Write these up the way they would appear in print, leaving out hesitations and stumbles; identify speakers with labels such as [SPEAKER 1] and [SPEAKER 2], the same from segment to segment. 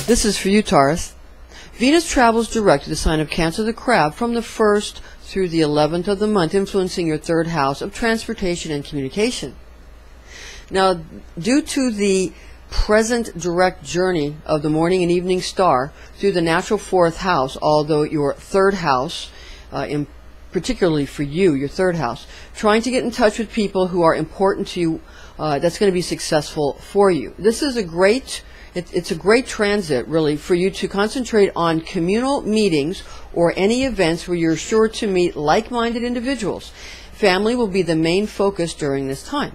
[SPEAKER 1] This is for you, Taurus. Venus travels direct to the sign of Cancer the Crab from the 1st through the 11th of the month, influencing your 3rd house of transportation and communication. Now, due to the present direct journey of the morning and evening star through the natural 4th house, although your 3rd house, particularly for you, your 3rd house, trying to get in touch with people who are important to you, that's going to be successful for you. This is a great It's a great transit, really, for you to concentrate on communal meetings or any events where you're sure to meet like-minded individuals. Family will be the main focus during this time.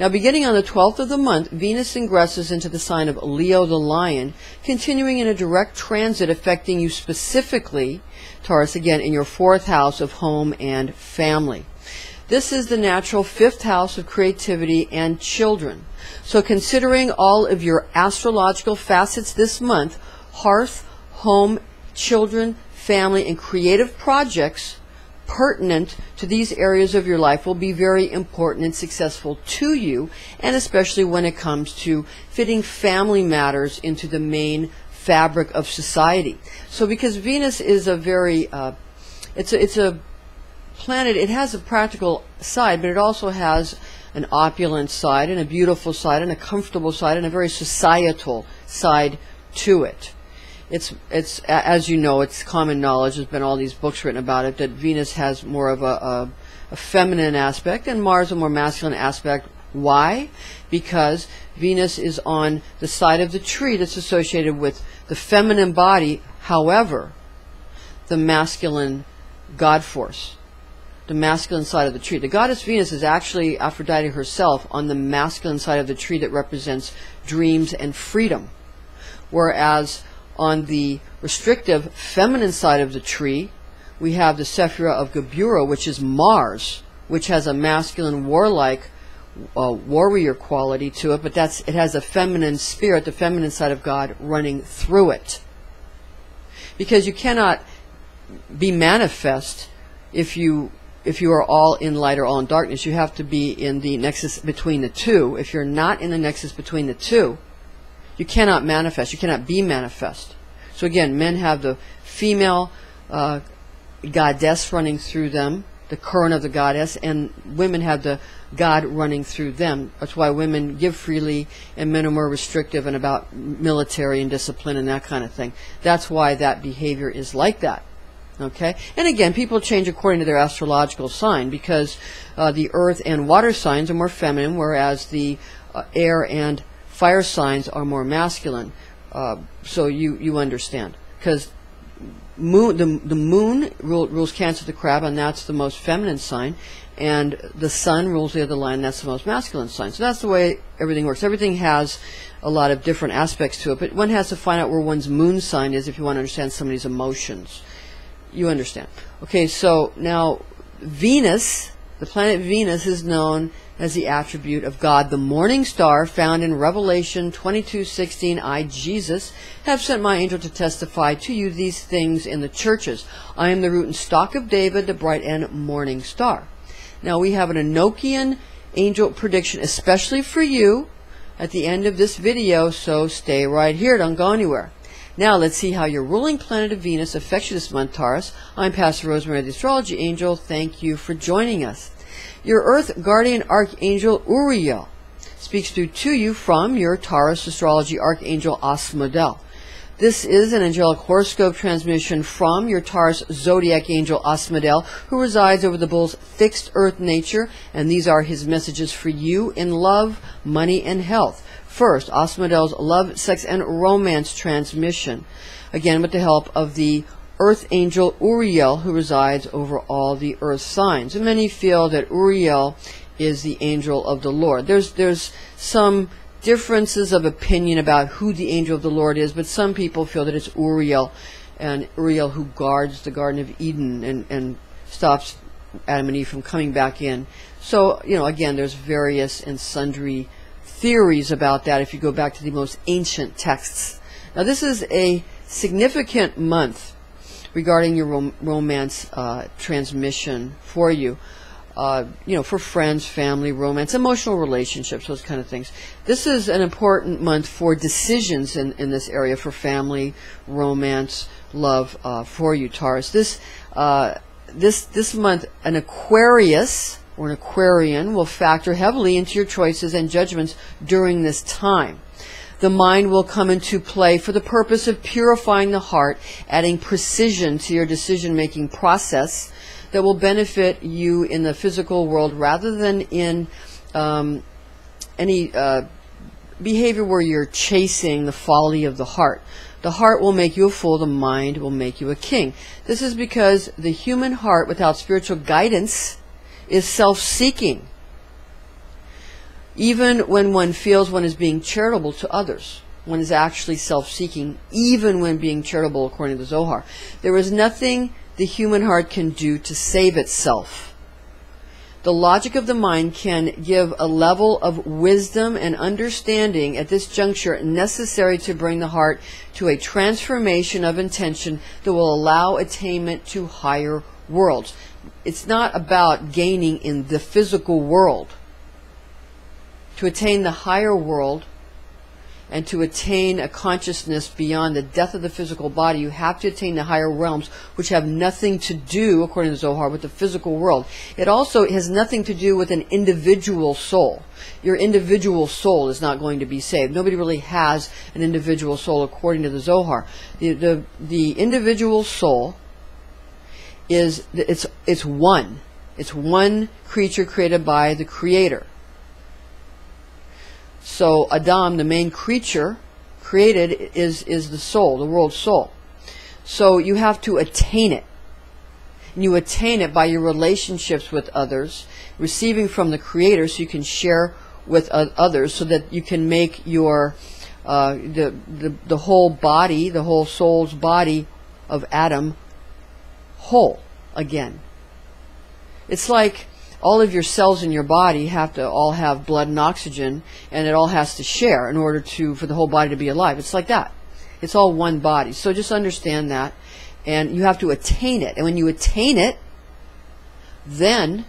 [SPEAKER 1] Now, beginning on the 12th of the month, Venus ingresses into the sign of Leo the Lion, continuing in a direct transit affecting you specifically, Taurus, again, in your 4th house of home and family. This is the natural 5th house of creativity and children. So considering all of your astrological facets this month, hearth, home, children, family, and creative projects pertinent to these areas of your life will be very important and successful to you, and especially when it comes to fitting family matters into the main fabric of society. So because Venus is a very, it's a planet, it has a practical side, but it also has an opulent side and a beautiful side and a comfortable side and a very societal side to it. It's as you know, it's common knowledge, there's been all these books written about it, that Venus has more of a feminine aspect and Mars a more masculine aspect. Why? Because Venus is on the side of the tree that's associated with the feminine body, however, the masculine God force. The masculine side of the tree. The goddess Venus is actually Aphrodite herself on the masculine side of the tree that represents dreams and freedom. Whereas on the restrictive feminine side of the tree, we have the Sapphire of Gebura, which is Mars, which has a masculine warlike warrior quality to it, but it has a feminine spirit, the feminine side of God running through it. Because you cannot be manifest if you are all in light or all in darkness. You have to be in the nexus between the two. If you're not in the nexus between the two, you cannot manifest. You cannot be manifest. So again, men have the female goddess running through them, the current of the goddess, and women have the God running through them. That's why women give freely and men are more restrictive and about military and discipline and that kind of thing. That's why that behavior is like that. Okay, and again, people change according to their astrological sign, because the earth and water signs are more feminine, whereas the air and fire signs are more masculine. So you understand, because the moon rules Cancer the Crab, and that's the most feminine sign, and the sun rules the other line, that's the most masculine sign. So that's the way everything works. Everything has a lot of different aspects to it, but one has to find out where one's moon sign is if you want to understand somebody's emotions. You understand. Okay, so now Venus, the planet Venus, is known as the attribute of God, the morning star, found in Revelation 22:16. I, Jesus, have sent my angel to testify to you these things in the churches. I am the root and stock of David, the bright and morning star. Now we have an Enochian angel prediction, especially for you, at the end of this video, so stay right here, don't go anywhere. Now let's see how your ruling planet of Venus affects you this month, Taurus. I'm Pastor Rosemary, the Astrology Angel. Thank you for joining us. Your Earth Guardian Archangel Uriel speaks to you from your Taurus Astrology Archangel Asmodel. This is an angelic horoscope transmission from your Taurus Zodiac Angel Asmodel, who resides over the bull's fixed Earth nature, and these are his messages for you in love, money, and health. First, Asmodel's love, sex, and romance transmission, again with the help of the Earth Angel Uriel, who resides over all the Earth signs. And many feel that Uriel is the angel of the Lord. There's some differences of opinion about who the angel of the Lord is, but some people feel that it's Uriel, and Uriel who guards the Garden of Eden and stops Adam and Eve from coming back in. So, again, there's various and sundry theories about that if you go back to the most ancient texts. Now this is a significant month regarding your romance transmission for you. For friends, family, romance, emotional relationships, those kind of things. This is an important month for decisions in this area for family, romance, love for you, Taurus. This month, an Aquarius or an Aquarian will factor heavily into your choices and judgments during this time. The mind will come into play for the purpose of purifying the heart, adding precision to your decision-making process that will benefit you in the physical world rather than in any behavior where you're chasing the folly of the heart. The heart will make you a fool, the mind will make you a king. This is because the human heart without spiritual guidance is self-seeking. Even when one feels one is being charitable to others, one is actually self-seeking, even when being charitable according to the Zohar. There is nothing the human heart can do to save itself. The logic of the mind can give a level of wisdom and understanding at this juncture necessary to bring the heart to a transformation of intention that will allow attainment to higher worlds. It's not about gaining in the physical world. To attain the higher world and to attain a consciousness beyond the death of the physical body, you have to attain the higher realms, which have nothing to do, according to Zohar, with the physical world. It also has nothing to do with an individual soul. Your individual soul is not going to be saved. Nobody really has an individual soul, according to the Zohar. The individual soul is it's one. It's one creature created by the Creator. So Adam, the main creature created, is the soul, the world soul. So you have to attain it. And you attain it by your relationships with others, receiving from the Creator so you can share with others, so that you can make your the whole body, the whole soul's body of Adam whole again. It's like all of your cells in your body have to all have blood and oxygen, and it all has to share in order for the whole body to be alive. It's like that. It's all one body. So just understand that, and you have to attain it. And when you attain it, then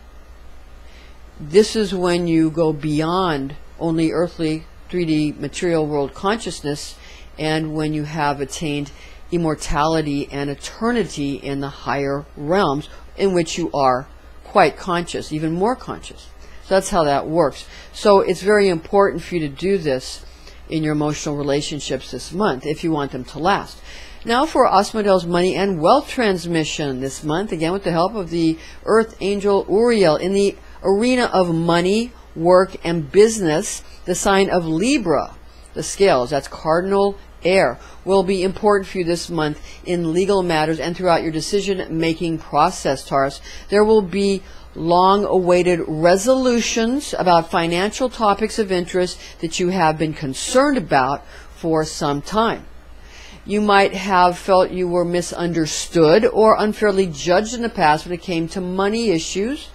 [SPEAKER 1] this is when you go beyond only earthly 3D material world consciousness, and when you have attained immortality and eternity in the higher realms, in which you are quite conscious, even more conscious. So that's how that works. So it's very important for you to do this in your emotional relationships this month if you want them to last. Now for Asmodeel's money and wealth transmission this month, again with the help of the Earth Angel Uriel. In the arena of money, work, and business, the sign of Libra, the scales, that's cardinal air, will be important for you this month in legal matters and throughout your decision-making process, Taurus. There will be long-awaited resolutions about financial topics of interest that you have been concerned about for some time. You might have felt you were misunderstood or unfairly judged in the past when it came to money issues,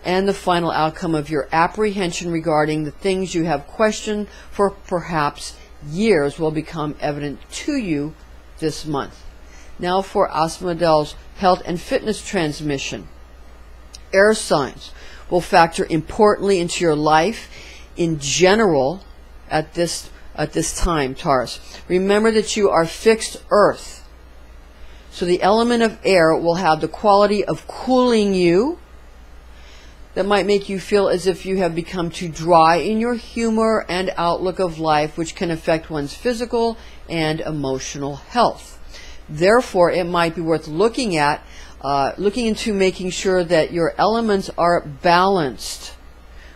[SPEAKER 1] and the final outcome of your apprehension regarding the things you have questioned for perhaps years will become evident to you this month. Now for Asmodeel's health and fitness transmission. Air signs will factor importantly into your life in general at this time, Taurus. Remember that you are fixed earth. So the element of air will have the quality of cooling you. That might make you feel as if you have become too dry in your humor and outlook of life, which can affect one's physical and emotional health. Therefore, it might be worth looking into making sure that your elements are balanced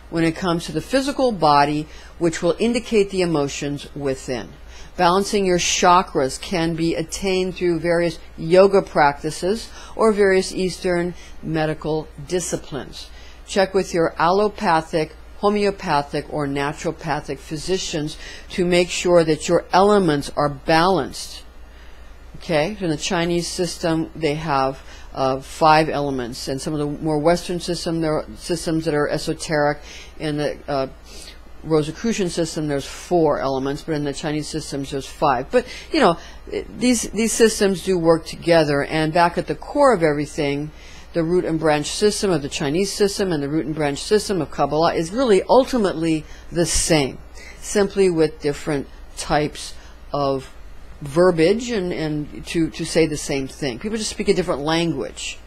[SPEAKER 1] when it comes to the physical body, which will indicate the emotions within. Balancing your chakras can be attained through various yoga practices or various Eastern medical disciplines. Check with your allopathic, homeopathic, or naturopathic physicians to make sure that your elements are balanced. Okay, in the Chinese system, they have 5 elements, and some of the more Western systems, there are systems that are esoteric, and Rosicrucian system, there's 4 elements, but in the Chinese systems, there's 5. But, you know, these systems do work together, and back at the core of everything, the root and branch system of the Chinese system and the root and branch system of Kabbalah is really ultimately the same, simply with different types of verbiage and to say the same thing. People just speak a different language,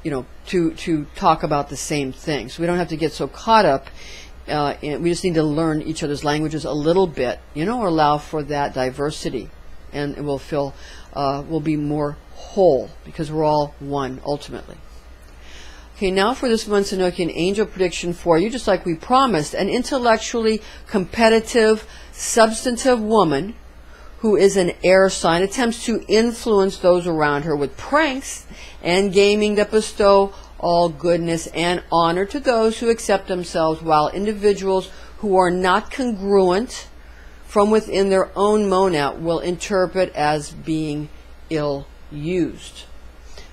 [SPEAKER 1] you know, to talk about the same thing. So we don't have to get so caught up. We just need to learn each other's languages a little bit, you know, or allow for that diversity, and it will feel we'll be more whole because we're all one ultimately. Okay, now for this month's Enochian angel prediction for you, just like we promised, an intellectually competitive, substantive woman who is an air sign attempts to influence those around her with pranks and gaming that bestow all goodness and honor to those who accept themselves, while individuals who are not congruent from within their own monad will interpret as being ill-used.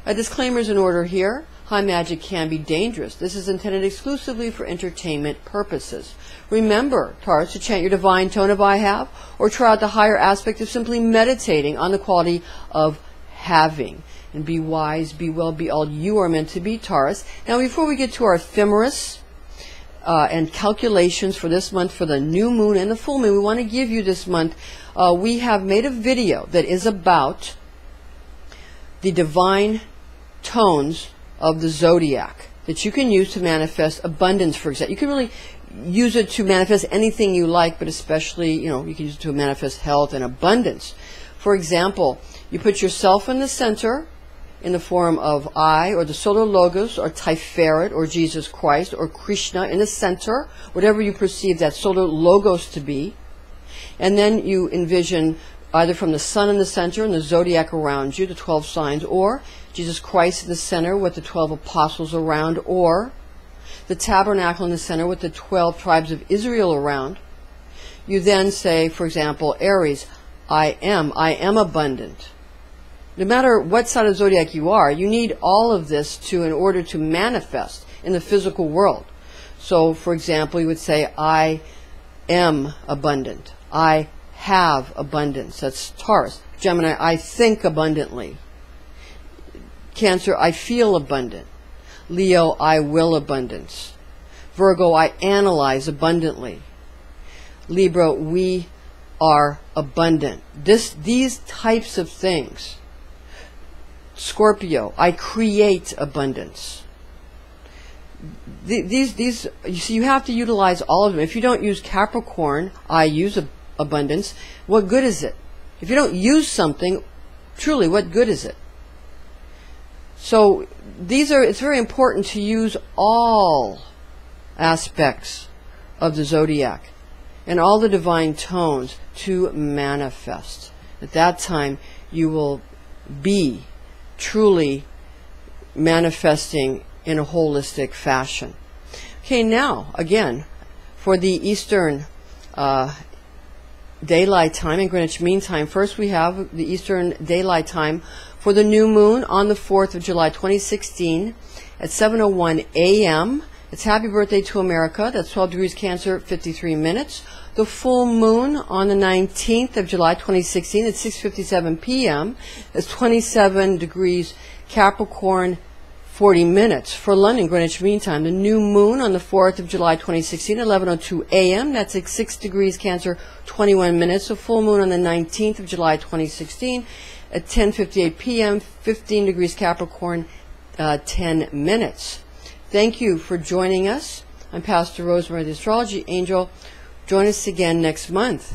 [SPEAKER 1] A disclaimer is in order here. High magic can be dangerous. This is intended exclusively for entertainment purposes. Remember, Taurus, to chant your divine tone of I have, or try out the higher aspect of simply meditating on the quality of having. And be wise, be well, be all you are meant to be, Taurus. Now, before we get to our ephemeris and calculations for this month for the new moon and the full moon, we want to give you this month, we have made a video that is about the divine tones of the zodiac that you can use to manifest abundance, for example. You can really use it to manifest anything you like, but especially, you know, you can use it to manifest health and abundance. For example, you put yourself in the center in the form of I, or the solar logos, or Tiferet, or Jesus Christ, or Krishna in the center, whatever you perceive that solar logos to be. And then you envision either from the sun in the center and the zodiac around you, the 12 signs, or Jesus Christ in the center with the 12 apostles around, or the tabernacle in the center with the 12 tribes of Israel around. You then say, for example, Aries, I am abundant. No matter what side of the zodiac you are, you need all of this in order to manifest in the physical world. So, for example, you would say, I am abundant. I have abundance. That's Taurus. Gemini, I think abundantly. Cancer, I feel abundant. Leo, I will abundance. Virgo, I analyze abundantly. Libra, we are abundant. These types of things. Scorpio, I create abundance. These you see, you have to utilize all of them. If you don't use Capricorn, I use abundance, what good is it? If you don't use something, truly, what good is it? So it's very important to use all aspects of the zodiac and all the divine tones to manifest. At that time, you will be truly manifesting in a holistic fashion. Okay, now, again, for the Eastern Daylight Time and Greenwich Mean Time, first we have the Eastern Daylight Time for the new moon on the 4th of July 2016 at 7:01 a.m. It's happy birthday to America. That's 12 degrees Cancer, 53 minutes. The full moon on the 19th of July 2016 at 6:57 p.m. is 27 degrees Capricorn, 40 minutes. For London, Greenwich Mean Time, the new moon on the 4th of July 2016 at 11:02 a.m. That's at 6 degrees Cancer, 21 minutes. The full moon on the 19th of July 2016 at 10:58 p.m., 15 degrees Capricorn, 10 minutes. Thank you for joining us. I'm Pastor Rosemary, the Astrology Angel. Join us again next month.